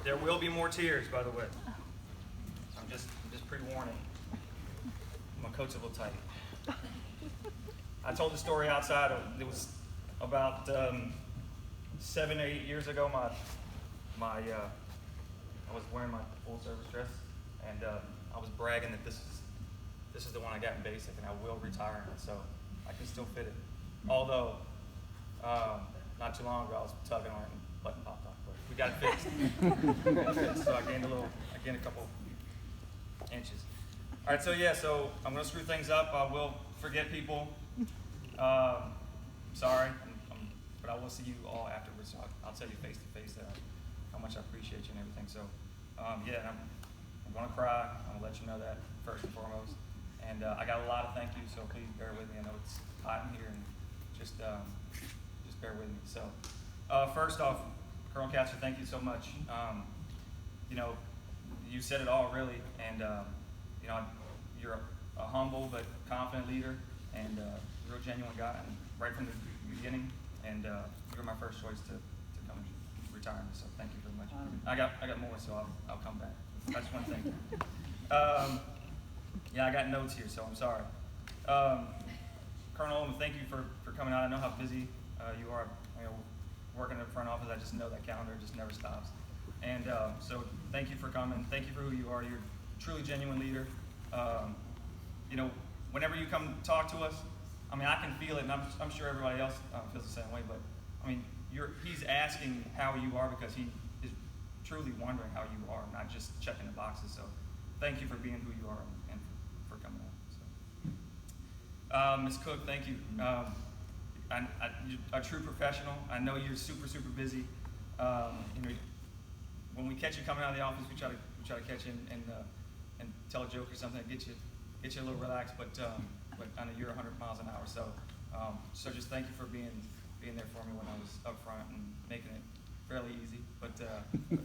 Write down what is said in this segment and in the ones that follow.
There will be more tears, by the way. I'm just pre-warning. My coat's a little tight. I told the story outside. It was about 7 or 8 years ago. I was wearing my full service dress, and I was bragging that this is the one I got in basic, and I will retire in it, so I can still fit it. Although not too long ago I was tugging on it and button popped off, but we got it fixed. So I gained a couple inches. All right, so I'm gonna screw things up. I will forget people. Sorry, but I will see you all afterwards. So I'll tell you face to face how much I appreciate you and everything. So I'm gonna cry. I'm gonna let you know that first and foremost. And I got a lot of thank yous, so please bear with me. I know it's hot in here, and just bear with me. So first off, Colonel Katzer, thank you so much. You said it all really, and you're a humble but confident leader, and a real genuine guy, and right from the beginning. And you're my first choice to come and retire me. So thank you very much. I got more, so I'll come back. I just want to thank you. I got notes here, so I'm sorry. Colonel Ullman, thank you for coming out. I know how busy you are. Working in the front office, I just know that calendar just never stops. And so thank you for coming. Thank you for who you are. You're a truly genuine leader. Whenever you come talk to us, I can feel it, and I'm sure everybody else feels the same way. But he's asking how you are because he is truly wondering how you are, not just checking the boxes. So thank you for being who you are and for coming out. So, Ms. Cook, thank you. You're a true professional. I know you're super busy. When we catch you coming out of the office, we try to catch you and tell a joke or something, get you a little relaxed. But I know you're 100 miles an hour. So just thank you for being there for me when I was up front and making it fairly easy. But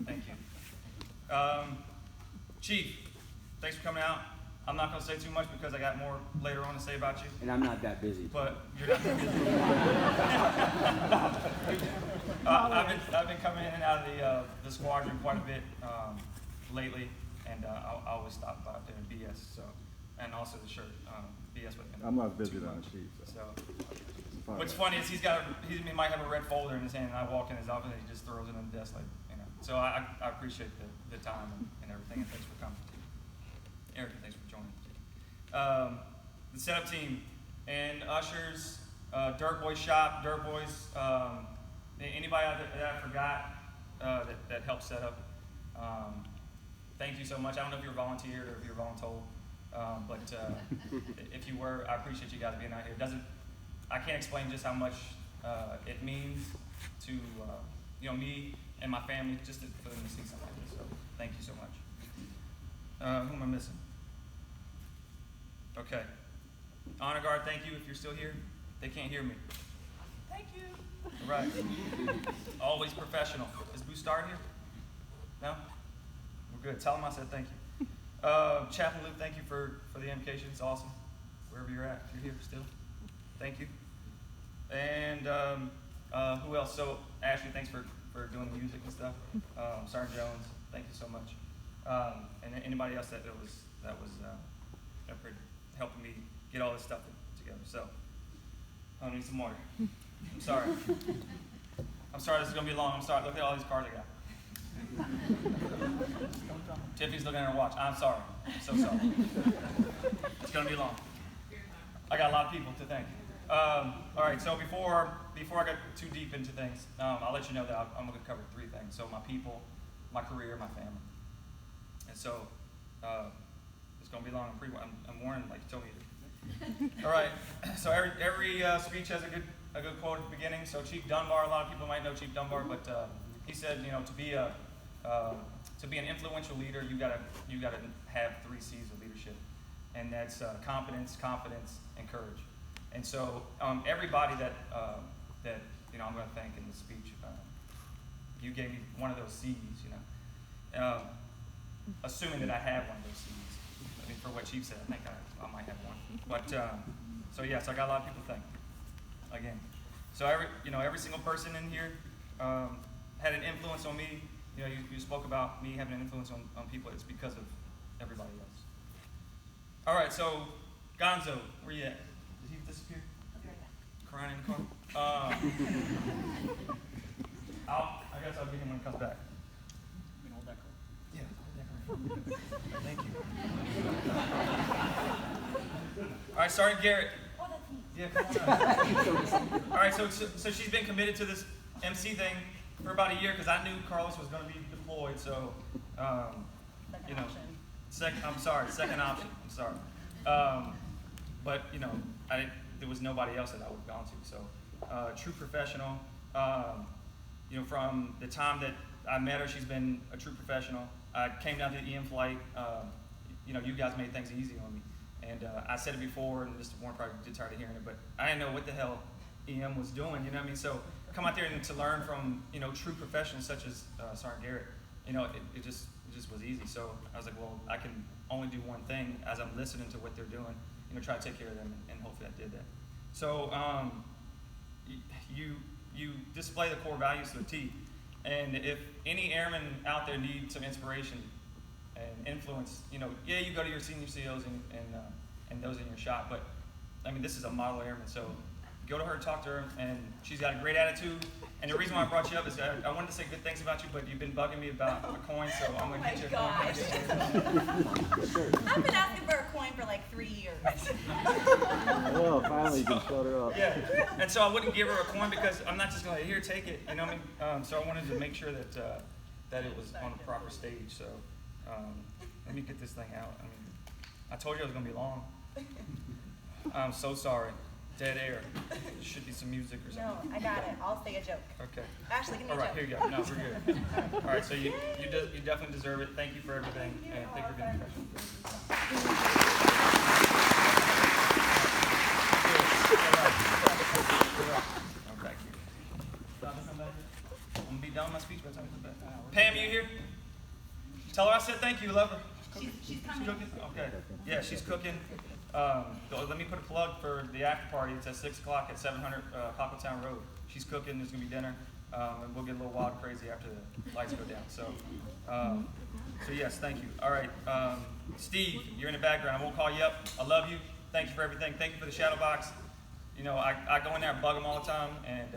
thank you. Chief, thanks for coming out. I'm not going to say too much because I got more later on to say about you. And I'm not that busy. But you're not that busy. I've been coming in and out of the squadron quite a bit lately, and I always stop by there and BS. So, and also the shirt, BS with him. I'm not busy than the chief. So what's funny is he might have a red folder in his hand, and I walk in his office and he just throws it on the desk So I appreciate the time and everything, and thanks for coming. Eric, thanks for joining. The setup team and ushers, Dirt Boys Shop, Dirt Boys, anybody out there that I forgot that helped set up. Thank you so much. I don't know if you're volunteered or if you're voluntold, but if you were, I appreciate you guys being out here. I can't explain just how much it means to me and my family just for them to see something like this. So thank you so much. Who am I missing? Okay. Honor Guard, thank you if you're still here. They can't hear me. Thank you. All right. Always professional. Is Boo Star here? No? We're good. Tell them I said thank you. Chaplain Luke, thank you for the invocation. It's awesome. Wherever you're at, if you're here still. Thank you. And who else? So Ashley, thanks for doing the music and stuff. Sergeant Jones, thank you so much. And anybody else that was helping me get all this stuff together. So I need some water. I'm sorry. This is gonna be long. I'm sorry. Look at all these cards I got. Tiffany's looking at her watch. I'm sorry. I'm so sorry. It's gonna be long. I got a lot of people to thank. All right. So before I get too deep into things, I'll let you know that I'm gonna cover 3 things. So my people, my career, my family. And so it's gonna be long. I'm warning, like you told me to. All right. So every speech has a good quote at the beginning. So Chief Dunbar, a lot of people might know Chief Dunbar, but he said, to be an influential leader, you gotta have 3 C's of leadership, and that's competence, confidence, and courage. And so everybody that I'm going to thank in this speech, you gave me one of those C's, assuming that I have one of those C's. I mean, for what Chief said, I think I might have one. But so I got a lot of people to thank. Again, so every single person in here had an influence on me you know, you spoke about me having an influence on people. It's because of everybody else. All right, so Gonzo, where you at? Did he disappear? Crying in the car? I guess I'll get him when he comes back. You can hold that card. Yeah, thank you. All right, Sergeant Garrett. Oh, that's me. Yeah, come on. All right, so she's been committed to this MC thing for about a year because I knew Carlos was going to be deployed. So, you know, second option. I'm sorry. But you know, there was nobody else that I would have gone to. So, true professional. You know, from the time that I met her, she's been a true professional. I came down to the EM flight. You know, you guys made things easy on me. And I said it before, and Mr. Warren probably did tired of hearing it, but I didn't know what the hell EM was doing, you know what I mean? So come out there and to learn from, you know, true professionals such as Sergeant Garrett, you know, it just was easy. So I was like, well, I can only do one thing as I'm listening to what they're doing, you know, try to take care of them, and hopefully I did that. So you display the core values to a T. And if any airmen out there need some inspiration and influence, you know, yeah, you go to your senior COs and those in your shop, but I mean, this is a model airman, so go to her, talk to her, and she's got a great attitude. And the reason why I brought you up is I wanted to say good things about you, but you've been bugging me about a coin, so I'm going to get you a coin. I've been asking for a coin for like 3 years. Well, finally you can shut her up. Yeah, and so I wouldn't give her a coin because I'm not just going to, here, take it, you know what I mean? So I wanted to make sure that that it was on the proper stage, so let me get this thing out. I mean, I told you it was going to be long. I'm so sorry. Dead air. Should be some music or something. No, I got it. I'll say a joke. Okay. Ashley, give me All a right, joke. here you go. No, we're good. All right, so you definitely deserve it. Thank you for everything, and thank you for being professional. I'm back here. I'm gonna be done with my speech by the time I come back. Pam, you here? Tell her I said thank you. Love her. She's coming. Cooking? Okay. Yeah, she's cooking. Let me put a plug for the after party. It's at 6 o'clock at 700 Cockletown Road. She's cooking. There's going to be dinner. And we'll get a little wild crazy after the lights go down. So yes, thank you. All right. Steve, you're in the background. I won't call you up. I love you. Thank you for everything. Thank you for the shadow box. You know, I go in there and bug him all the time. And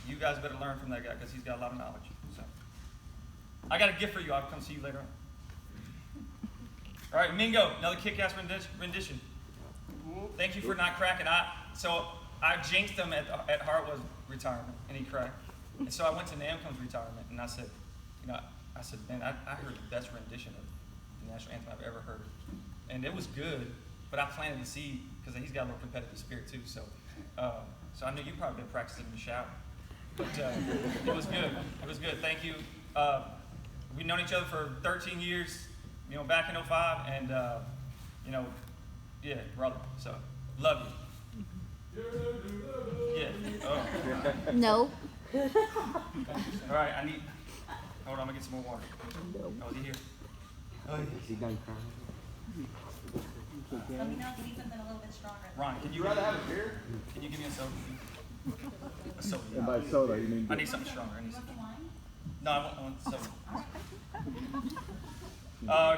you guys better learn from that guy because he's got a lot of knowledge. So I got a gift for you. I'll come see you later on. All right, Mingo, another kick-ass rendition. Thank you for not cracking. So I jinxed him at Hartwell's retirement, and he cracked. And so I went to NAMCOM's retirement, and I said, man, I heard the best rendition of the national anthem I've ever heard. And it was good, but I planted the seed because he's got a little competitive spirit too. So I knew you probably been practicing in the shower. But it was good. It was good. Thank you. We've known each other for 13 years, you know, back in 05, and, you know, yeah, brother. So, love you. Yeah. Oh. No. All right, hold on, I'm gonna get some more water. Oh, is he here? Oh, yeah. Is he done crying? Let me know if you need something a little bit stronger. Ron, can you rather have a beer? Can you give me a soda? A soda. And by soda, you mean I need something stronger. I need something. No, I want soda.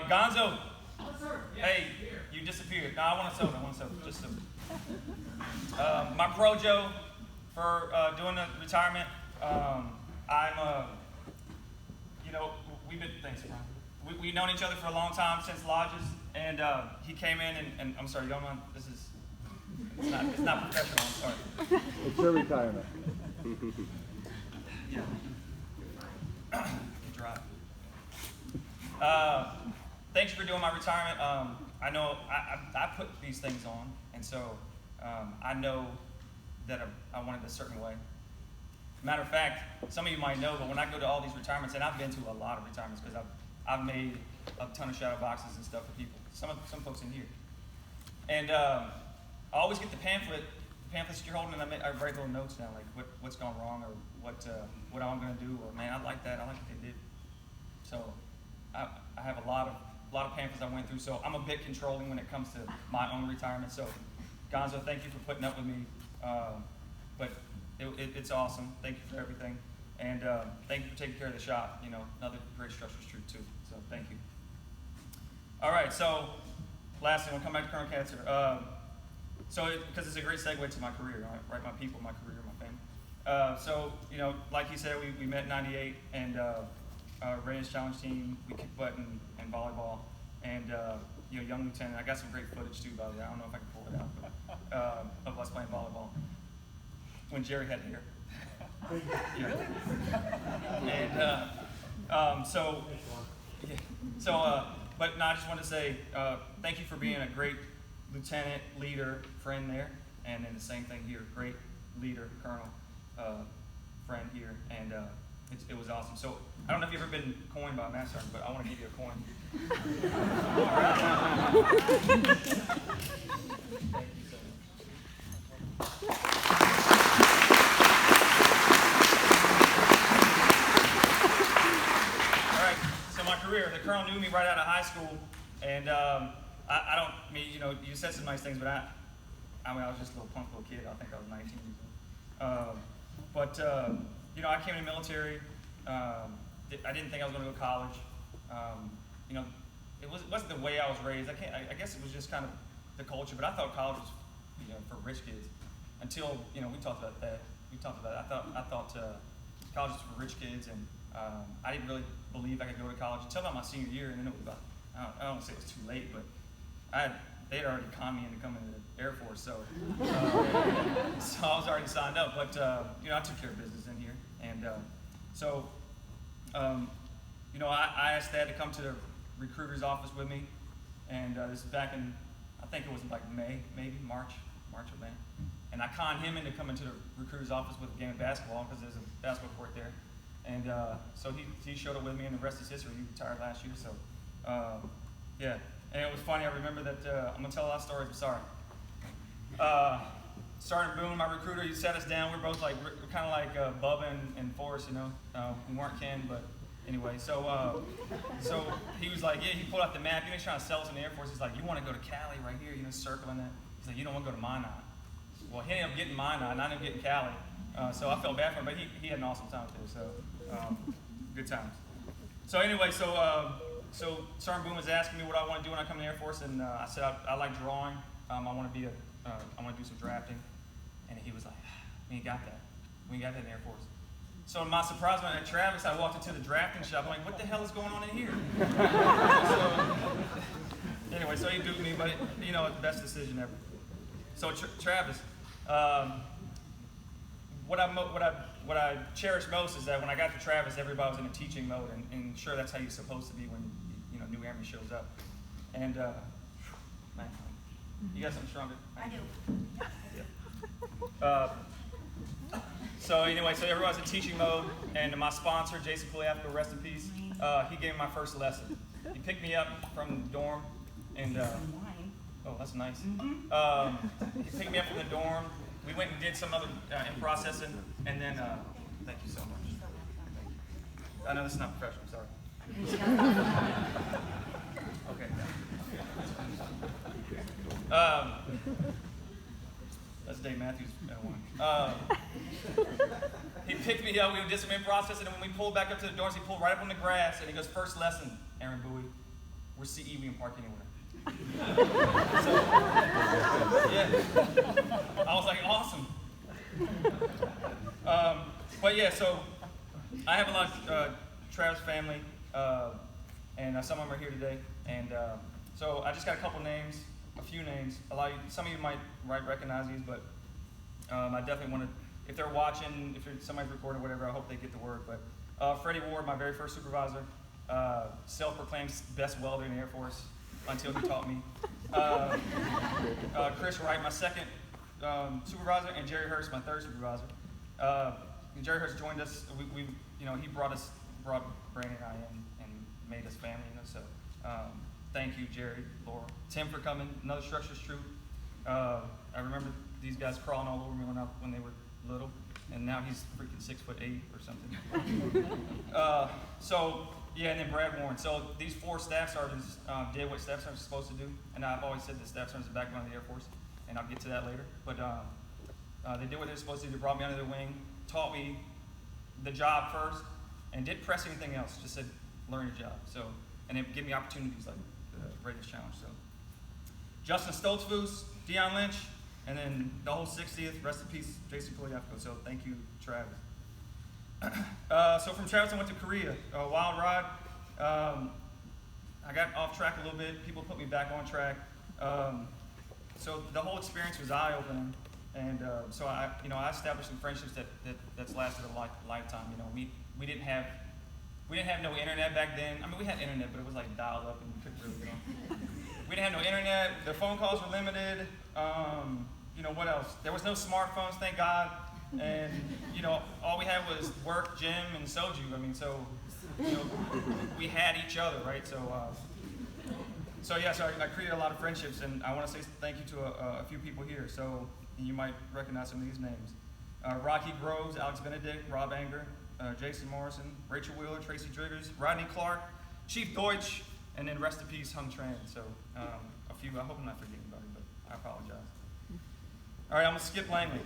Gonzo. Hey, you disappeared. No, I want a soda. Just soda. My pro Joe for doing the retirement. You know, thanks, Ron. We've known each other for a long time since lodges, and he came in and I'm sorry, y'all mind, it's not professional, I'm sorry. It's your retirement. Yeah. Drive. Thanks for doing my retirement. I know I put these things on, and so I know that I wanted a certain way. Matter of fact, some of you might know, but when I go to all these retirements, and I've been to a lot of retirements because I've made a ton of shadow boxes and stuff for people. Some folks in here, and I always get the pamphlets that you're holding, and I write little notes down, like what's gone wrong or what I'm going to do, or man, I like that. I like what they did. So I have a lot of pamphlets I went through. So I'm a bit controlling when it comes to my own retirement. So Gonzo, thank you for putting up with me. But it's awesome. Thank you for everything. And thank you for taking care of the shop. You know, another great structures troop too. So thank you. All right, so lastly, we'll come back to Colonel Katzer. Because it's a great segue to my career, right? My people, my career, my family. So, you know, like he said, we met in '98 and Reyes Challenge Team. We kicked butt in volleyball. And, you know, young lieutenant, I got some great footage too, by the way. I don't know if I can pull it out, but of us playing volleyball. When Jerry had hair. Yeah. And but no, I just want to say thank you for being a great lieutenant, leader, friend there, and then the same thing here, great leader, colonel, friend here, and it was awesome. So I don't know if you've ever been coined by a master sergeant, but I want to give you a coin. All right. Thank you so much. The colonel knew me right out of high school, and you said some nice things, but I was just a little punk little kid. I think I was 19 years old. You know, I came in the military. I didn't think I was going to go to college. You know, it wasn't the way I was raised. I guess it was just kind of the culture, but I thought college was, you know, for rich kids. Until, you know, we talked about that. I thought college was for rich kids, and I didn't really believe I could go to college until about my senior year, and then it was about, I don't want to say it was too late, but they had already conned me into coming to the Air Force, so so I was already signed up, but you know, I took care of business in here, and you know, I asked Dad to come to the recruiter's office with me, and this is back in, I think it was like March of May, and I conned him into coming to the recruiter's office with a game of basketball, because there's a basketball court there. And so he showed up with me, and the rest is history. He retired last year, so yeah. And it was funny. I remember that I'm gonna tell a lot of stories. I'm sorry. Sergeant Boone, my recruiter, he sat us down. We're both like kind of like Bubba and Forrest, you know. We weren't kin, but anyway. So he was like, yeah. He pulled out the map. You know, he's trying to sell us in the Air Force. He's like, you want to go to Cali right here? You know, circling that. He's like, you don't want to go to Minot. Well, he ended up getting Minot, and I ended up getting Cali. So I felt bad for him, but he had an awesome time too. So good times. So anyway, so Sergeant Boone was asking me what I want to do when I come to the Air Force, and I said I like drawing. I want to do some drafting, and he was like, we ain't got that. We ain't got that in the Air Force. So in my surprise when I met Travis, I walked into the drafting shop. I'm like, what the hell is going on in here? Anyway, so he duped me, but you know, the best decision ever. So Travis. What I cherish most is that when I got to Travis, everybody was in a teaching mode, and sure, that's how you're supposed to be when, you know, new airman shows up. And man, you got something stronger? I do. Yeah. So anyway, so everybody's in teaching mode, and my sponsor, Jason Kuliafko, rest in peace, he gave me my first lesson. He picked me up from the dorm, and oh, that's nice. He picked me up from the dorm. We went and did some other in processing, and then thank you so much. I know this is not professional. Sorry. Okay. That's Dave Matthews. He picked me up. We did some in processing, and when we pulled back up to the doors, he pulled right up on the grass, and he goes, "First lesson, Aaron Bowie. We're CE. We can park anywhere." So, yeah, I was like, awesome. But yeah, so I have a lot of Travis family, and some of them are here today. And so I just got a few names. Some of you might recognize these, but I definitely want to, if they're watching, if somebody's recording or whatever, I hope they get the word. But Freddie Ward, my very first supervisor, self-proclaimed best welder in the Air Force. Until he taught me. Chris Wright, my second supervisor, and Jerry Hurst, my third supervisor. Jerry Hurst joined us. He brought Brandon and I in and made us family. You know, so thank you, Jerry, Laura, Tim for coming. Another structures troop. I remember these guys crawling all over me when they were little, and now he's freaking 6'8" or something. Yeah, and then Brad Warren. So these 4 staff sergeants did what staff sergeants are supposed to do, and I've always said that staff sergeants are the backbone of the Air Force, and I'll get to that later. But they did what they're supposed to do. They brought me under their wing, taught me the job first and didn't press anything else. Just said, learn your job. So, and it gave me opportunities like the Radius Challenge. So, Justin Stoltzfus, Dion Lynch, and then the whole 60th. Rest in peace, Jason Poliafco. So, thank you, Travis. So from Travis, I went to Korea. Wild ride. I got off track a little bit. People put me back on track. So the whole experience was eye-opening, and so I established some friendships that's lasted a lifetime. You know, we didn't have no internet back then. I mean, we had internet, but it was like dialed up, and we couldn't really get on. We didn't have no internet. The phone calls were limited. You know, what else? There was no smartphones, thank God. And you know, all we had was work, gym, and soju. I mean, so you know, we had each other, right? So I created a lot of friendships, and I want to say thank you to a few people here. So you might recognize some of these names: Rocky Groves, Alex Benedict, Rob Anger, Jason Morrison, Rachel Wheeler, Tracy Driggers, Rodney Clark, Chief Deutsch, and then rest in peace, Hung Tran. So a few. I hope I'm not forgetting anybody, but I apologize. All right, I'm gonna skip Langley.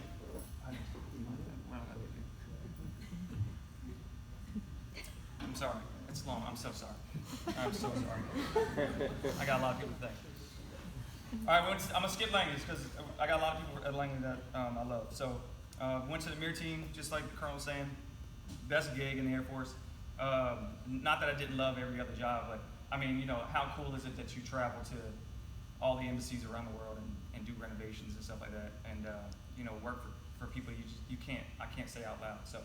I'm sorry. It's long. I'm so sorry. I'm so sorry. I got a lot of people to thank. All right, I'm going to skip Langley because I got a lot of people at Langley that I love. So, went to the MIR team, just like the Colonel was saying. Best gig in the Air Force. Not that I didn't love every other job, but I mean, you know, how cool is it that you travel to all the embassies around the world and do renovations and stuff like that, and you know, work for people I can't say out loud. So,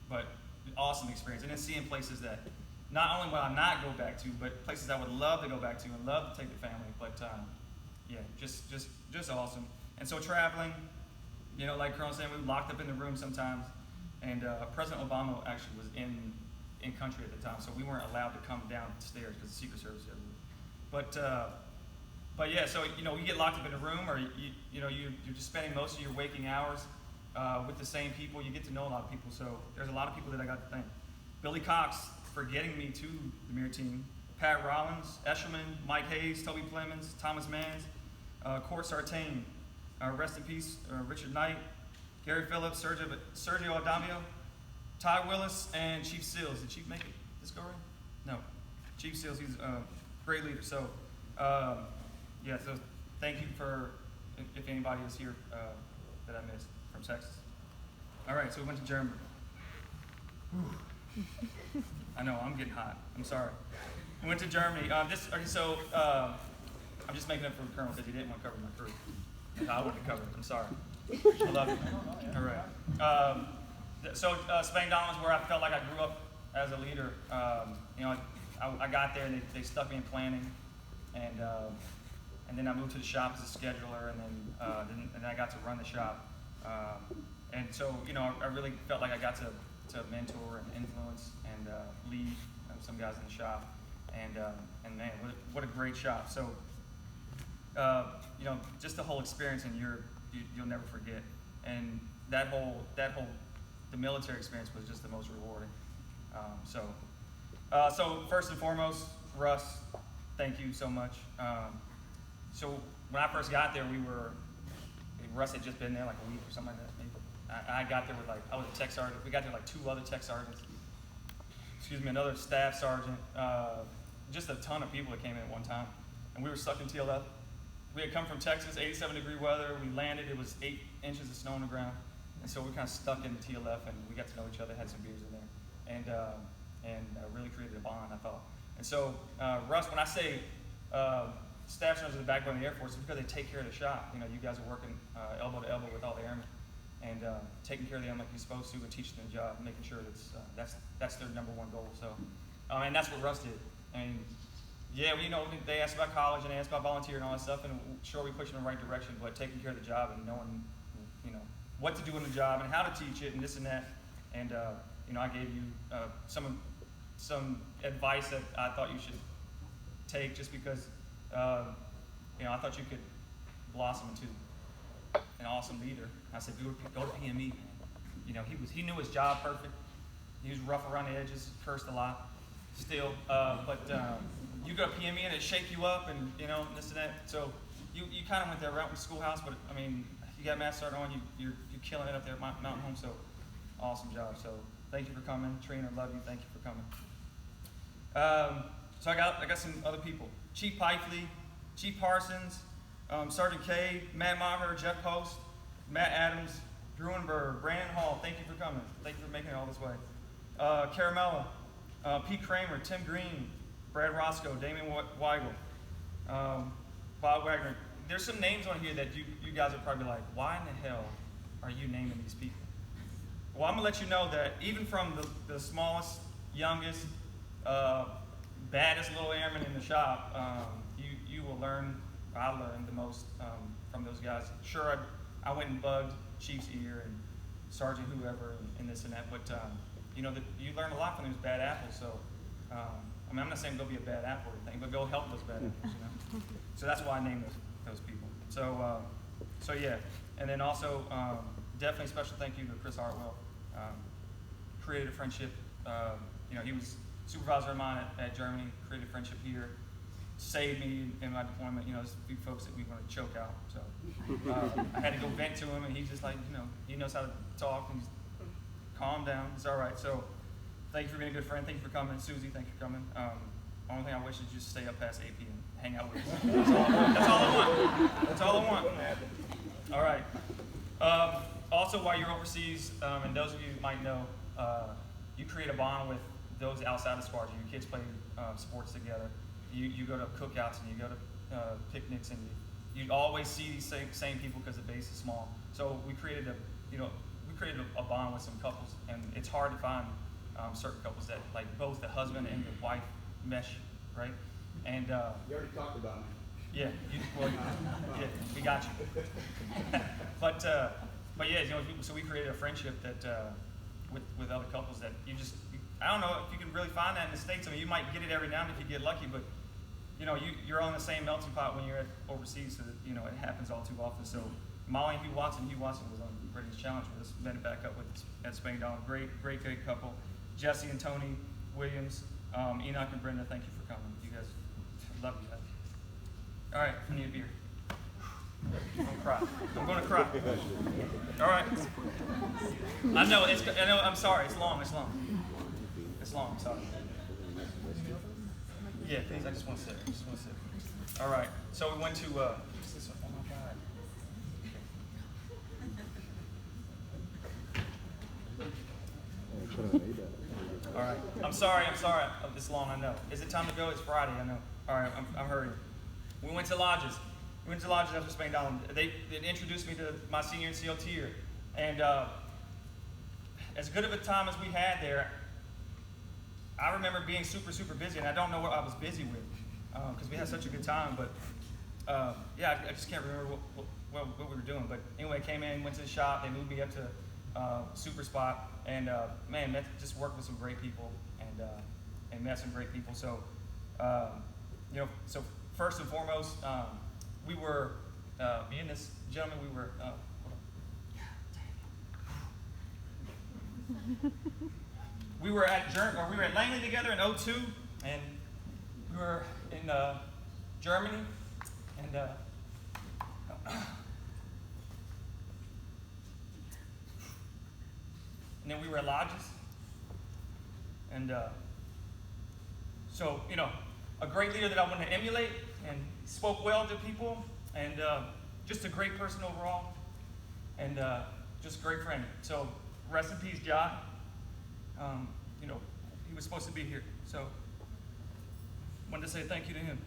but awesome experience, and then seeing places that not only will I not go back to, but places I would love to go back to and love to take the family. But yeah, just awesome. And so traveling, you know, like Colonel saying, we were locked up in the room sometimes, and President Obama actually was in country at the time, so we weren't allowed to come downstairs because the Secret Service had. But yeah, so you know, you get locked up in a room, or you're just spending most of your waking hours with the same people. You get to know a lot of people, so there's a lot of people that I got to thank. Billy Cox for getting me to the MIR team. Pat Rollins, Eshelman, Mike Hayes, Toby Plemons, Thomas Manns, Court Sartain, rest in peace, Richard Knight, Gary Phillips, Sergio Adamio, Ty Willis, and Chief Seals. Did Chief make it? This go right? No. Chief Seals, he's a great leader. So, yeah, so thank you for, if anybody is here that I missed from Texas. All right, so we went to Germany. I know, I'm getting hot. I'm sorry. We went to Germany. I'm just making up for the Colonel because he didn't want to cover my crew. I wouldn't have covered it. I'm sorry. I love you. All right. So Spain Down was where I felt like I grew up as a leader. You know, I got there and they stuck me in planning, and then I moved to the shop as a scheduler, and then I got to run the shop. And so, you know, I really felt like I got to mentor and influence and lead some guys in the shop. And man, what a great shop. So, you know, just the whole experience, and you'll never forget. And that whole the military experience was just the most rewarding. So first and foremost, Russ, thank you so much. So when I first got there, Russ had just been there like a week or something like that. Maybe. I got there with I was a tech sergeant. We got there like 2 other tech sergeants. Excuse me, another staff sergeant. Just a ton of people that came in at one time. And we were stuck in TLF. We had come from Texas, 87-degree weather. We landed, it was 8 inches of snow on the ground. And so we were kind of stuck in TLF, and we got to know each other, had some beers in there. And really created a bond, I thought. And so, Russ, when I say staff sergeants are the backbone of the Air Force, it's because they take care of the shop. You know, you guys are working elbow to elbow with all the airmen, and taking care of them like you're supposed to, and teaching them the job, and making sure that's their number one goal. So, and that's what Russ did. And yeah, you know, they asked about college and they asked about volunteer and all that stuff, and sure, we pushed them in the right direction, but taking care of the job and knowing, you know, what to do in the job and how to teach it and this and that. And you know, I gave you some advice that I thought you should take, just because you know, I thought you could blossom into an awesome leader. I said, go to PME, man. You know, he knew his job perfect. He was rough around the edges, cursed a lot still, but you go to PME and it shake you up, and you know, this and that. So you kind of went that route with Schoolhouse, but I mean, you got Master Sergeant on, you're killing it up there at Mountain Home. So awesome job. So thank you for coming. Trina, love you. Thank you for coming. So I got some other people. Chief Pifley, Chief Parsons, Sergeant K, Matt Maher, Jeff Post, Matt Adams, Drew Berg, Brandon Hall, thank you for coming. Thank you for making it all this way. Caramella, Pete Kramer, Tim Green, Brad Roscoe, Damian Weigel, Bob Wagner. There's some names on here that you guys are probably like, why in the hell are you naming these people? Well, I'm going to let you know that even from the smallest, youngest, baddest little airman in the shop, you will learn, I learned the most from those guys. Sure, I went and bugged Chief's ear and Sergeant whoever and this and that, but you know, you learn a lot from those bad apples. So, I mean, I'm not saying go be a bad apple or anything, but go help those bad apples, you know? So that's why I named those people. So, so yeah, and then also definitely special thank you to Chris Hartwell. Created a friendship. You know, he was supervisor of mine at Germany. Created a friendship here. Saved me in my deployment. You know, there's a few folks that we want to choke out. So I had to go vent to him, and he's just like, you know, he knows how to talk and he's calm down. It's all right. So thank you for being a good friend. Thank you for coming, Susie. Thank you for coming. Only thing I wish is just stay up past 8 p.m. Hang out with us. That's all I want. That's all I want. All right. Also, while you're overseas, and those of you who might know, you create a bond with those outside of Sparta. Your kids play sports together. You go to cookouts and you go to picnics, and you always see these same people because the base is small. So we created a bond with some couples, and it's hard to find certain couples that like both the husband and the wife mesh, right? And You already talked about me. yeah, yeah, we got you. But yeah, you know, so we created a friendship that with other couples that I don't know if you can really find that in the States. I mean, you might get it every now and then if you get lucky, but you know, you're on the same melting pot when you're overseas, so that, you know, it happens all too often. So Molly and Hugh Watson was on Britain's Challenge with us, met it back up with us at Spain Down. Great couple. Jesse and Tony Williams, Enoch and Brenda, thank you for coming. You guys, love you guys. All right, I need a beer. I'm gonna cry. All right. I know. I'm sorry. It's long. It's long. Sorry. Yeah, please. I just want to sit. All right. So we went to. What's this one? Oh my God. All right. I'm sorry. Oh, this long. I know. Is it time to go? It's Friday. I know. All right. I'm hurrying. We went to lodges. After Spain Down. They introduced me to my senior NCO tier. And as good of a time as we had there, I remember being super, super busy, and I don't know what I was busy with because we had such a good time. But yeah, I just can't remember what we were doing. But anyway, came in, went to the shop. They moved me up to super spot, and man, just worked with some great people and met some great people. So you know, so first and foremost. We were, me and this gentleman, we were at Langley together in 2002, and we were in Germany, and then we were at lodges, and so, you know, a great leader that I want to emulate, and spoke well to people, and just a great person overall, and just a great friend. So rest in peace, John. You know, he was supposed to be here, so wanted to say thank you to him.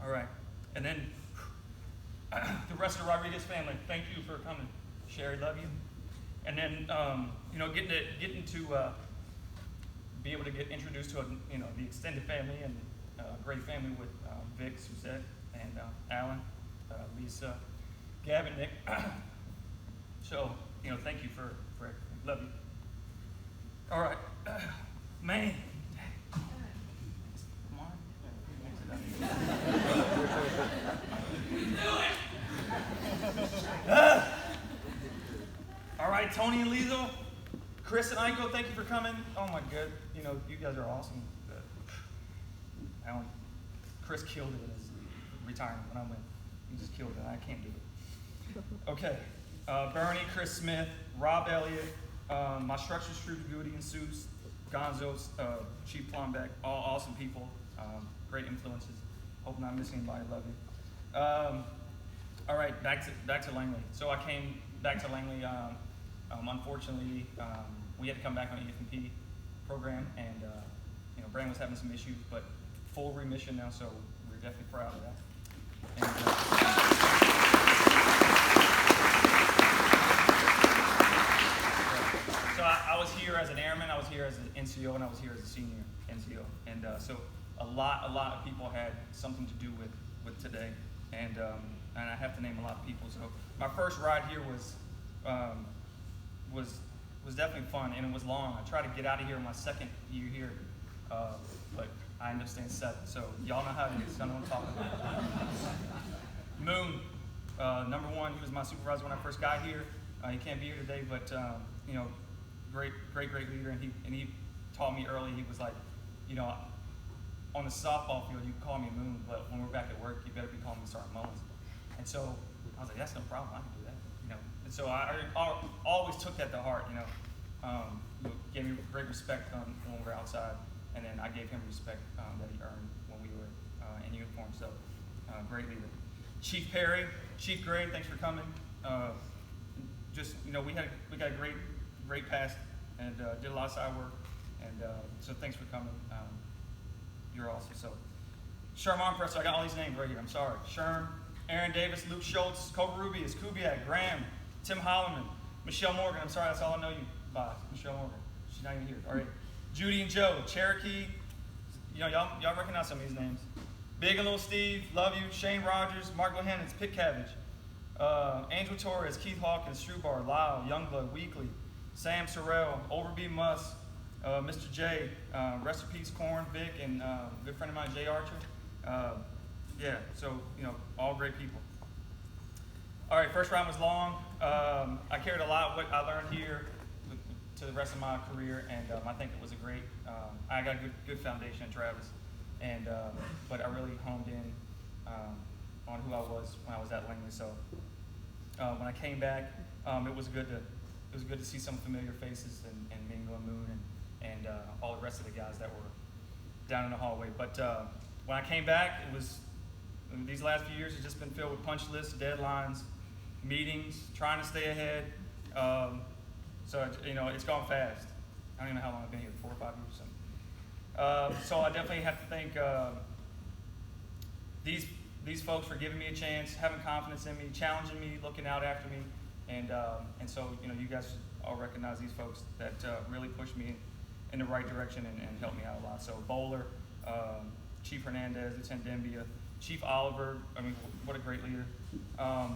All right, and then the rest of the Rodriguez family, thank you for coming. Sherry, love you. And then you know, getting to be able to get introduced to the extended family and great family with Vic, Suzette, and Alan, Lisa, Gavin, Nick. So, you know, thank you for everything. Love you. All right, man. Come on. All right, Tony and Liesel, Chris and Iko, thank you for coming. Oh my God, you know, you guys are awesome. Alan, Chris killed it in his retirement when I went. He just killed it. I can't do it. Okay. Bernie, Chris Smith, Rob Elliott, My structures, Troop Goody and Seuss, Gonzo's, Chief Plumbeck, all awesome people, great influences. Hope not missing anybody, love you. All right, back to Langley. So I came back to Langley, unfortunately, we had to come back on the EFMP program, and Brandon was having some issues, but full remission now, so we're definitely proud of that. So I was here as an airman, I was here as an NCO, and I was here as a senior NCO. And so a lot of people had something to do with today. And I have to name a lot of people. So my first ride here was definitely fun, and it was long. I tried to get out of here my second year here, but I ended up staying 7. So y'all know how it is. I know what I'm talking about. Moon, number 1, he was my supervisor when I first got here. He can't be here today, but great leader, and he taught me early. He was like, on the softball field, you can call me Moon, but when we're back at work, you better be calling me Sergeant Mullins. And so I was like, that's no problem, I can do that, And so I always took that to heart, gave me great respect when we were outside, and then I gave him respect that he earned when we were in uniform. So great leader. Chief Perry, Chief Gray, thanks for coming. We got a great past, and did a lot of side work, and so thanks for coming. You're awesome. So Sherm Armpress, I got all these names right here. I'm sorry. Sherm, Aaron Davis, Luke Schultz, Cobra Rubius, Kubiak, Graham, Tim Holloman, Michelle Morgan. I'm sorry, that's all I know you by. Michelle Morgan. She's not even here. All right. Judy and Joe, Cherokee. Y'all recognize some of these names. Big and Little Steve, love you. Shane Rogers, MarkLohannons, Pitt Cabbage. Angel Torres, Keith Hawkins, Strubar, Lyle, Youngblood, Weekly, Sam Sorrell, Overby Muss, Mr. J, rest in peace, Corn, Vic, and a good friend of mine, Jay Archer. All great people. All right, first round was long. I carried a lot of what I learned here to the rest of my career, and I think it was a great, I got a good foundation at Travis, and but I really honed in on who I was when I was at Langley. So when I came back, it was good to see some familiar faces and Mingo and Moon and all the rest of the guys that were down in the hallway. But when I came back, these last few years has just been filled with punch lists, deadlines, meetings, trying to stay ahead. It's gone fast. I don't even know how long I've been here, 4 or 5 years or something. So I definitely have to thank these folks for giving me a chance, having confidence in me, challenging me, looking out after me, and so you guys all recognize these folks that really pushed me in the right direction and helped me out a lot. So Bowler, Chief Hernandez, Lieutenant Dembia, Chief Oliver, what a great leader.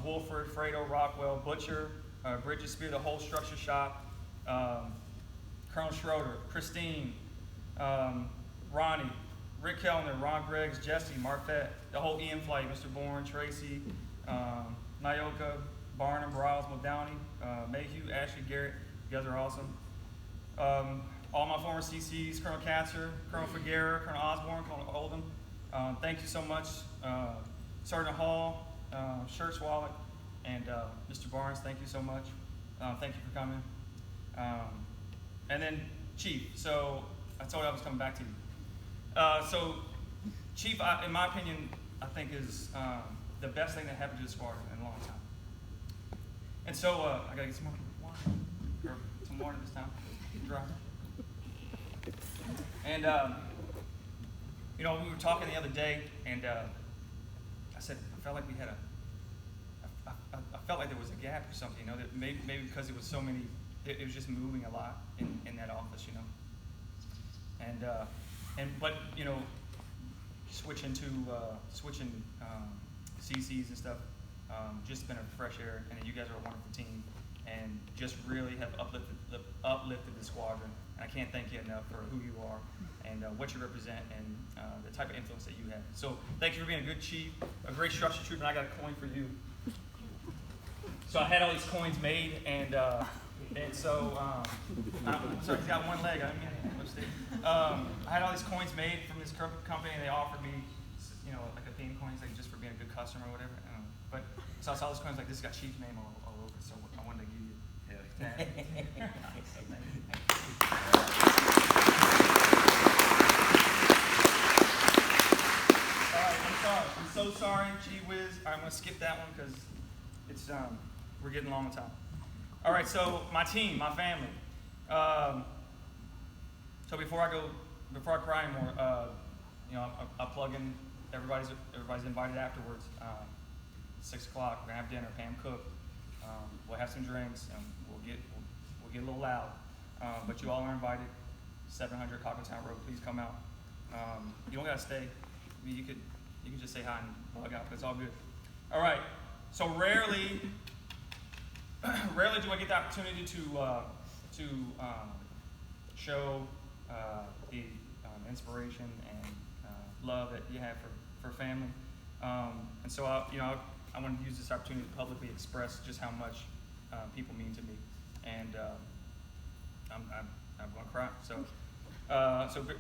Wolford, Fredo, Rockwell, Butcher, Bridges Spear, the whole structure shop, Colonel Schroeder, Christine, Ronnie, Rick Kellner, Ron Greggs, Jesse, Mark Fett, the whole Ian flight, Mr. Bourne, Tracy, Nyoka, Barnum, Riles, Muldowney, Mayhew, Ashley, Garrett, you guys are awesome. All my former CCs, Colonel Katzer, Colonel Figuera, Colonel Osborne, Colonel Oldham, thank you so much. Sergeant Hall, Shirts Wallach, and Mr. Barnes, thank you so much. Thank you for coming. And then Chief, so I told you I was coming back to you. So Chief, in my opinion, I think is the best thing that happened to the squadron in a long time. And so I gotta get some more wine, or some water this time, dry. And we were talking the other day, and I said I felt like we had I felt like there was a gap or something, that maybe because it was so many, it was just moving a lot in that office, but switching CCs and stuff, just been a fresh air, and you guys are a wonderful team, and just really have uplifted the squadron. And I can't thank you enough for who you are and what you represent and the type of influence that you have. So thank you for being a good chief, a great structure troop, and I got a coin for you. So I had all these coins made, and so sorry, he's got one leg. I didn't mean to I had all these coins made from this company, and they offered me, like a theme coin, like just for being a good customer or whatever. But so I saw this coin, like this got Chief's name all over, so I wanted to give you. Yeah. Alright, I'm sorry. I'm so sorry. Gee whiz. I'm going to skip that one because it's we're getting long on time. Alright, so my team, my family. So before I cry anymore, I'll plug in. Everybody's invited afterwards. 6 o'clock, we're gonna have dinner. Pam cooked. We'll have some drinks, and we'll get a little loud. But you all are invited. 700 Cockletown Road. Please come out. You don't gotta stay. I mean, you could just say hi and bug out. But it's all good. All right. So rarely do I get the opportunity to show the inspiration and love that you have for family. And so I want to use this opportunity to publicly express just how much people mean to me. And I'm going to cry. So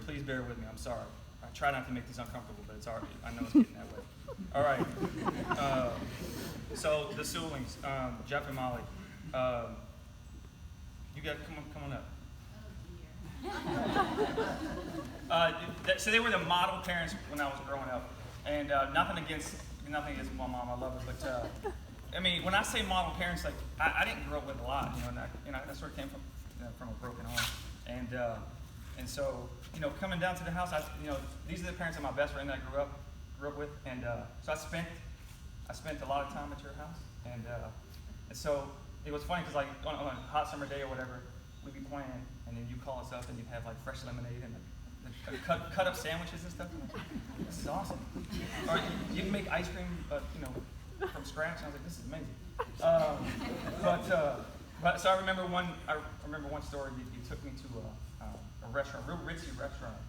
please bear with me. I'm sorry. I try not to make this uncomfortable, but it's already, I know it's getting that way. All right. So the Sewlings, Jeff and Molly, you guys come on up. So they were the model parents when I was growing up, and nothing against my mom. I love her, but I mean, when I say model parents, like I didn't grow up with a lot, and I sort of came from a broken home, and so coming down to the house, these are the parents of my best friend that I grew up with, and so I spent a lot of time at your house, and so it was funny because like on a hot summer day or whatever, we'd be playing, and then you call us up and you'd have like fresh lemonade and cut up sandwiches and stuff. And this is awesome. Or you'd make ice cream, from scratch. And I was like, this is amazing. But so I remember one story. You took me to a restaurant, a real ritzy restaurant,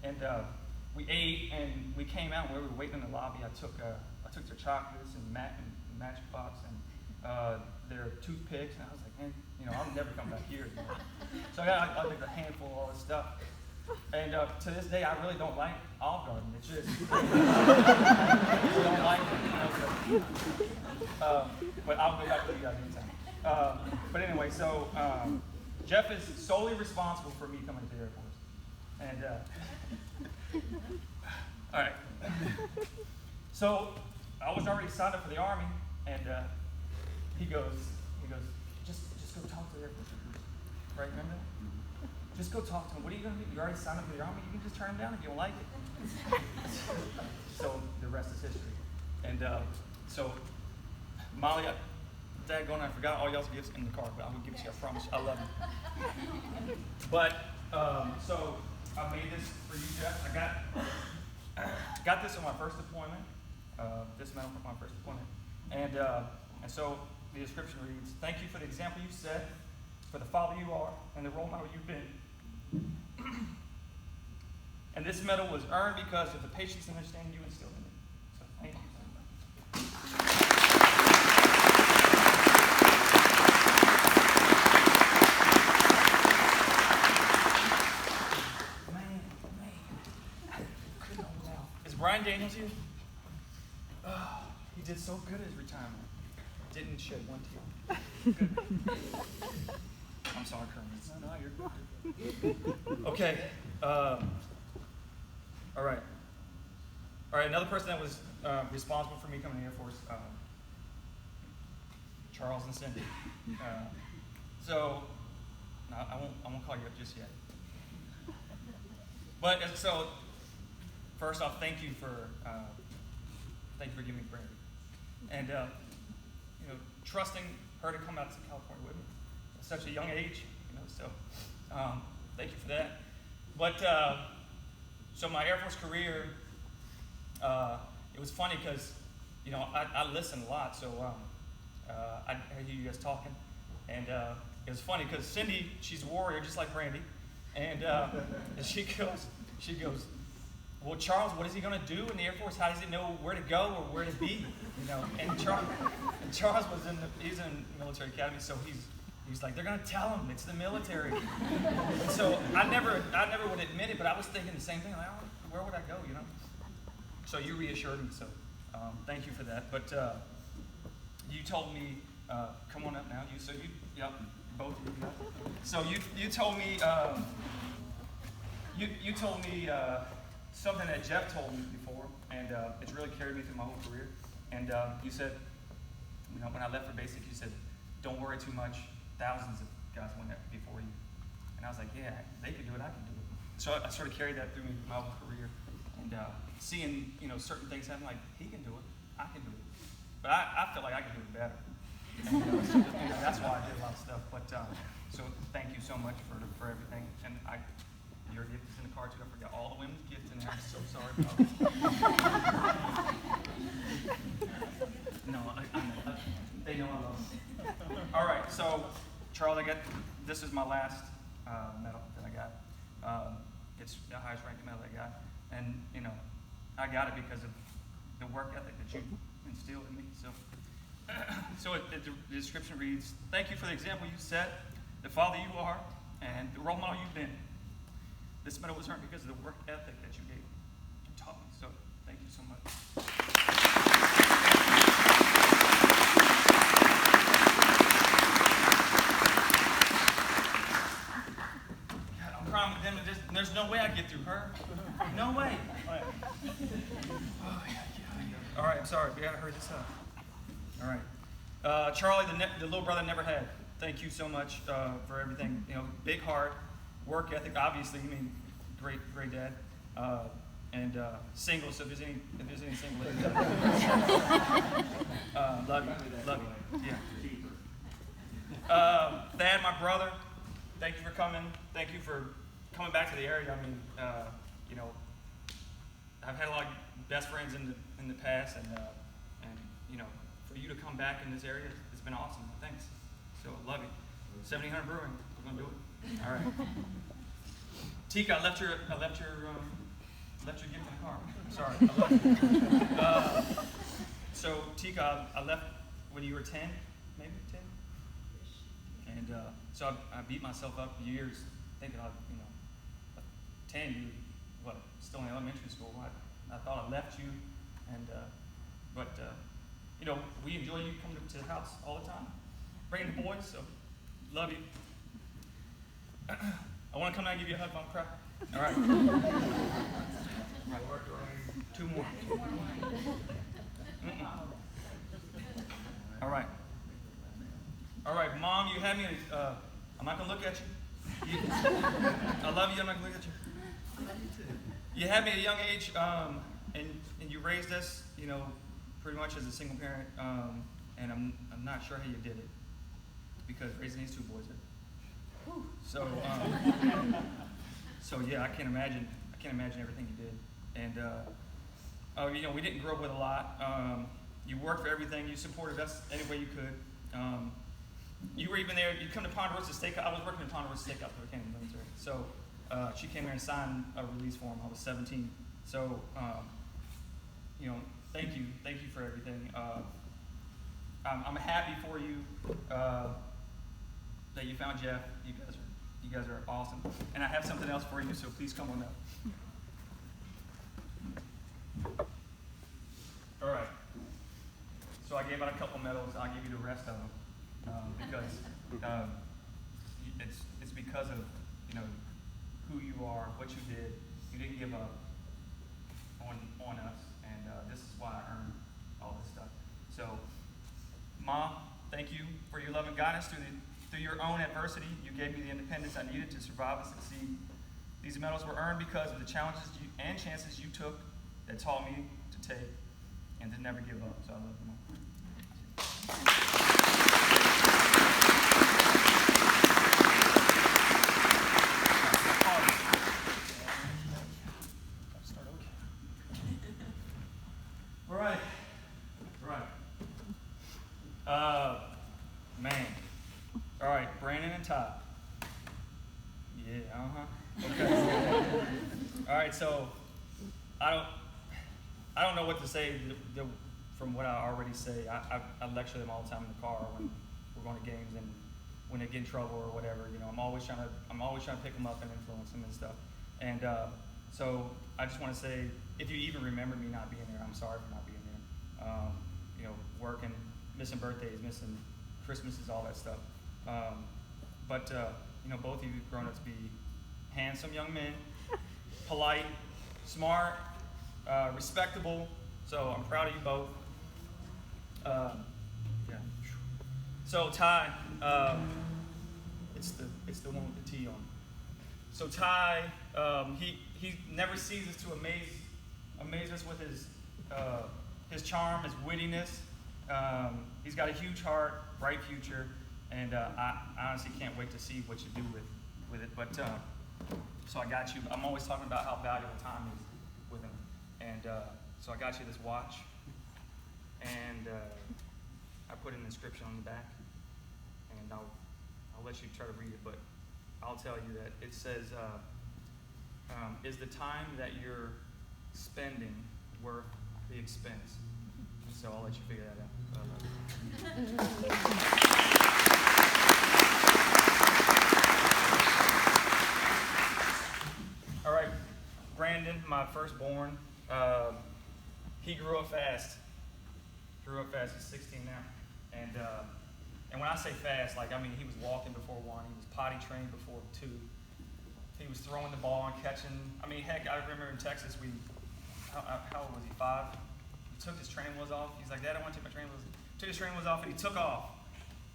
and we ate and we came out. And we were waiting in the lobby. I took their chocolates and Matchbox and their toothpicks, and I was like, man, I'll never come back here again. So I got like a handful of all this stuff. And to this day, I really don't like Olive Garden. It's just, I don't like it. But I'll go back to you guys anytime. But anyway, so Jeff is solely responsible for me coming to the Air Force. And all right. So I was already signed up for the Army, and he goes, just go talk to the Air Force recruiters. Right, remember that? Just go talk to them. What are you going to do? You already signed up for the Army. You can just turn them down if you don't like it. So the rest is history. And so Molly, daggone, I forgot all y'all's gifts in the car, but I will give it to you. I promise. I love you. But so I made this for you, Jeff. I got this on my first deployment. This medal from my first deployment. And so the description reads, "Thank you for the example you set, for the father you are, and the role model you've been. And this medal was earned because of the patience and understanding you instilled in me." So thank you. Is Brian Daniels here? Oh, he did so good at his retirement. Didn't shed one tear. Good. I'm sorry, Kermit. No, you're good. Okay. All right. Another person that was responsible for me coming to the Air Force, Charles and Cindy. So I won't call you up just yet. But so first off, thank you for giving me Brandy, and trusting her to come out to California with me at such a young age. So thank you for that. But so my Air Force career, it was funny because I listen a lot, so I hear you guys talking, and it was funny because Cindy, she's a warrior just like Brandy, and she goes, "Well, Charles, what is he going to do in the Air Force? How does he know where to go or where to be?" And Charles was he's in military academy, so he's like, "They're going to tell him it's the military." And so I never would admit it, but I was thinking the same thing. Like, where would I go? So you reassured me. So thank you for that. But you told me, come on up now. both of you. So you told me you told me something that Jeff told me before, and it's really carried me through my whole career. And you said, you know, when I left for basic, you said, don't worry too much. Thousands of guys went there before you. And I was like, yeah, they can do it, I can do it. So I sort of carried that through me my whole career. And seeing, you know, certain things happen, like, he can do it, I can do it. But I feel like I can do it better. And, that's why I did a lot of stuff. But so thank you so much for everything. And your gift is in the car too. I forgot all the women's gifts in there. I'm so sorry about it. No, they know I love them. All right, so Charles, this is my last medal that I got. It's the highest ranking medal I got, and you know, I got it because of the work ethic that you instilled in me. So the description reads: "Thank you for the example you set, the father you are, and the role model you've been. This medal was earned because of the work ethic that you gave and taught me. So thank you so much." God, I'm crying with them, and there's no way I get through her. No way. All right, I'm sorry. We gotta hurry this up. All right. Charlie, the little brother never had. Thank you so much for everything. You know, big heart, work ethic. Obviously, you mean great dad, and single. So if there's any single, love you. Yeah. Thad, my brother. Thank you for coming. Thank you for coming back to the area. I mean, you know, I've had a lot of best friends in the past, and you know, for you to come back in this area, it's been awesome. Thanks. So I love you. 1700 Brewing, we're gonna do it. All right. Tika, I left your gift in the car. Sorry. I love you. So Tika, I left when you were 10, maybe 10, and so I beat myself up years thinking I, you know, 10, you what? Still in elementary school. I thought I left you, and but you know, we enjoy you coming to the house all the time, bringing the boys. So love you. I want to come down and give you a hug, but I'm crying. All right. Two more. All right. All right, Mom, you had me. I'm not gonna look at you. I love you. I'm not gonna look at you. You had me at a young age, and you raised us, you know, pretty much as a single parent. And I'm not sure how you did it, because raising these two boys. So, so yeah, I can't imagine everything you did. And you know, we didn't grow up with a lot. You worked for everything. You supported us any way you could. You were even there. You come to Ponderosa State. I was working in Ponderosa State after I came in the military. So she came here and signed a release form. I was 17. So you know, thank you for everything. I'm happy for you that you found Jeff. You guys are awesome. And I have something else for you, so please come on up. All right. So I gave out a couple medals. I'll give you the rest of them because it's because of, you know, who you are, what you did. You didn't give up on us, and this is why I earned all this stuff. So, Mom, thank you for your love and guidance through your own adversity. You gave me the independence I needed to survive and succeed. These medals were earned because of the challenges and chances you took that taught me to take and to never give up. So I love you, Mom. Man. All right, Brandon and Todd. Yeah, Okay. All right, so I don't know what to say from what I already say. I lecture them all the time in the car when we're going to games and when they get in trouble or whatever. You know, I'm always trying to pick them up and influence them and stuff. And so I just want to say, if you even remember me not being there, I'm sorry for not being there. You know, working, missing birthdays, missing Christmases, all that stuff. but both of you have grown up to be handsome young men, polite, smart, respectable. So I'm proud of you both. Yeah. So Ty, it's the one with the T on. So Ty, he never ceases to amaze us with his charm, his wittiness. He's got a huge heart, bright future, and I honestly can't wait to see what you do with it. But so I got you. I'm always talking about how valuable time is with him, and so I got you this watch, and I put an inscription on the back, and I'll let you try to read it, but I'll tell you that it says, is the time that you're spending worth the expense? So I'll let you figure that out. All right, Brandon, my firstborn, he grew up fast. He's 16 now. And when I say fast, he was walking before 1, he was potty trained before 2. He was throwing the ball and catching. Heck, I remember in Texas, how old was he, 5? He took his training wheels off. He's like, Dad, I want to take my training wheels. Took his training wheels off, and he took off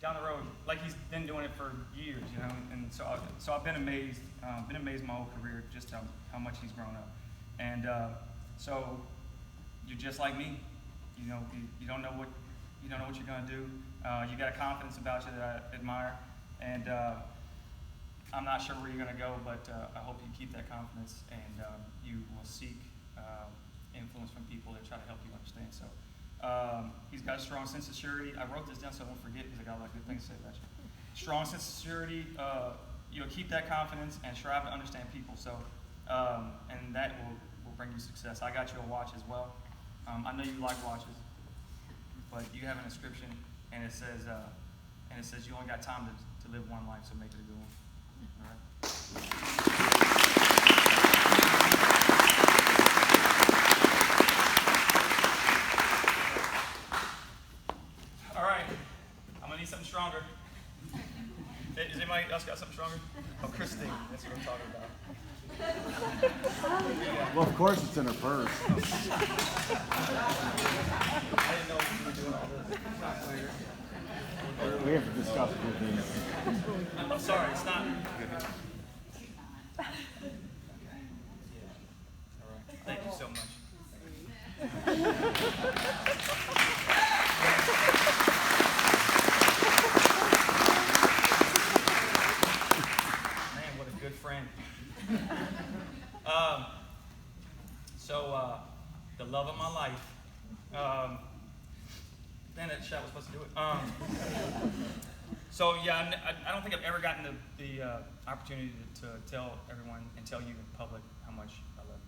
down the road like he's been doing it for years, And so I've been amazed my whole career just how much he's grown up. And so you're just like me. You don't know what you're gonna do. You got a confidence about you that I admire, and I'm not sure where you're gonna go, but I hope you keep that confidence, and you will seek influence from people that try to help you understand. So he's got a strong sense of security. I wrote this down so I won't forget because I got a lot of good things to say about you. Strong sense of security. Keep that confidence and strive to understand people. So and that will bring you success. I got you a watch as well. I know you like watches, but you have an inscription, and it says you only got time to live one life, so make it a good one. All right. All right. I'm gonna need something stronger. Does anybody else got something stronger? Oh, Christine, that's what I'm talking about. Well, of course it's in her purse. I didn't know you were doing all this. We have to discuss a few things. I'm sorry, it's not. All right. Thank you so much. Man, what a good friend. The love of my life. Man, that shot was supposed to do it. I don't think I've ever gotten the opportunity to tell everyone and tell you in public how much I love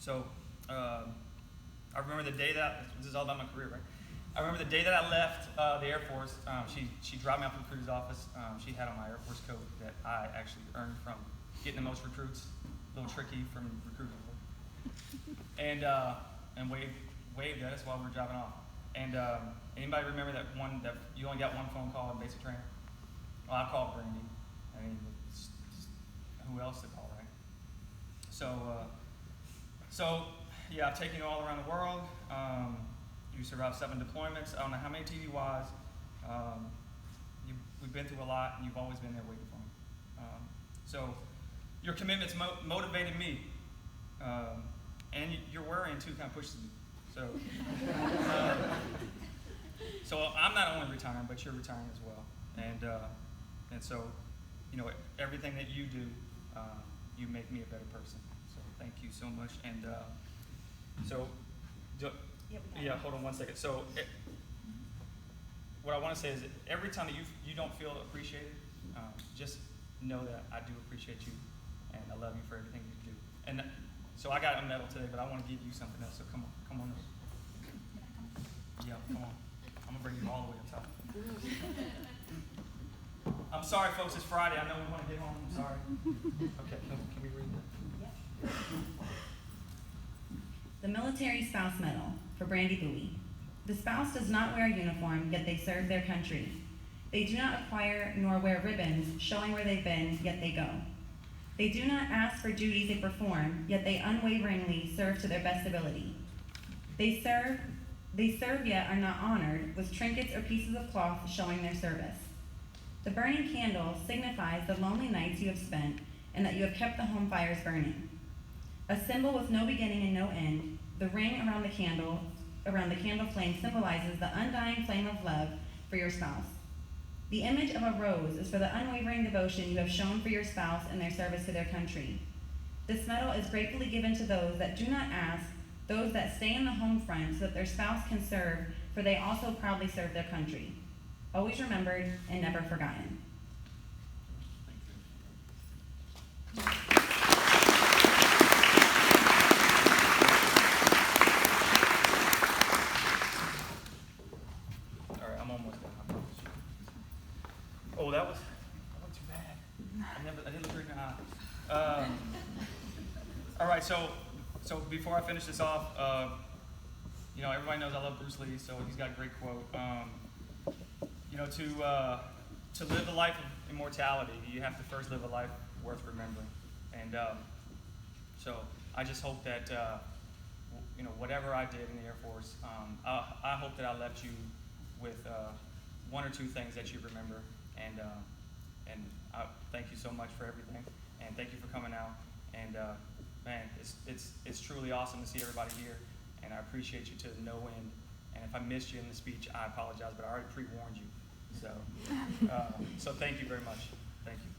you. I remember the day this is all about my career, right? I remember the day that I left the Air Force. She dropped me off at the recruiter's office. She had on my Air Force coat that I actually earned from getting the most recruits. A little tricky from recruiting. And waved at us while we were driving off. And anybody remember that you only got one phone call in basic training? Well, I called Brandy. Who else to call, right? So yeah, I've taken you all around the world. You survived 7 deployments. I don't know how many TDYs. We've been through a lot, and you've always been there waiting for me. So your commitment's motivated me. And your worrying too kind of pushes me. So I'm not only retiring, but you're retiring as well. And so, everything that you do, you make me a better person. So thank you so much. And hold on one second. So what I want to say is that every time that you don't feel appreciated, just know that I do appreciate you, and I love you for everything you do. And so I got a medal today, but I want to give you something else. So come on. Yeah, come on. I'm gonna bring you all the way up top. I'm sorry, folks. It's Friday. I know we want to get home. I'm sorry. Okay, can we read that? The Military Spouse Medal for Brandy Bowie. The spouse does not wear a uniform, yet they serve their country. They do not require nor wear ribbons showing where they've been, yet they go. They do not ask for duties they perform, yet they unwaveringly serve to their best ability. They serve yet are not honored with trinkets or pieces of cloth showing their service. The burning candle signifies the lonely nights you have spent and that you have kept the home fires burning. A symbol with no beginning and no end, the ring around the candle flame symbolizes the undying flame of love for your spouse. The image of a rose is for the unwavering devotion you have shown for your spouse in their service to their country. This medal is gratefully given to those that do not ask, those that stay in the home front so that their spouse can serve, for they also proudly serve their country. Always remembered and never forgotten. All right, I'm almost done. I promise you. Oh, that wasn't too bad. I didn't look right in the eye. All right, so before I finish this off, you know, everybody knows I love Bruce Lee, so he's got a great quote. You know, to live the life of immortality, you have to first live a life worth remembering. And so I just hope that, you know, whatever I did in the Air Force, I hope that I left you with one or two things that you remember. And I thank you so much for everything, and thank you for coming out. And man, it's truly awesome to see everybody here, and I appreciate you to no end. And if I missed you in the speech, I apologize, but I already pre-warned you. So thank you very much. Thank you.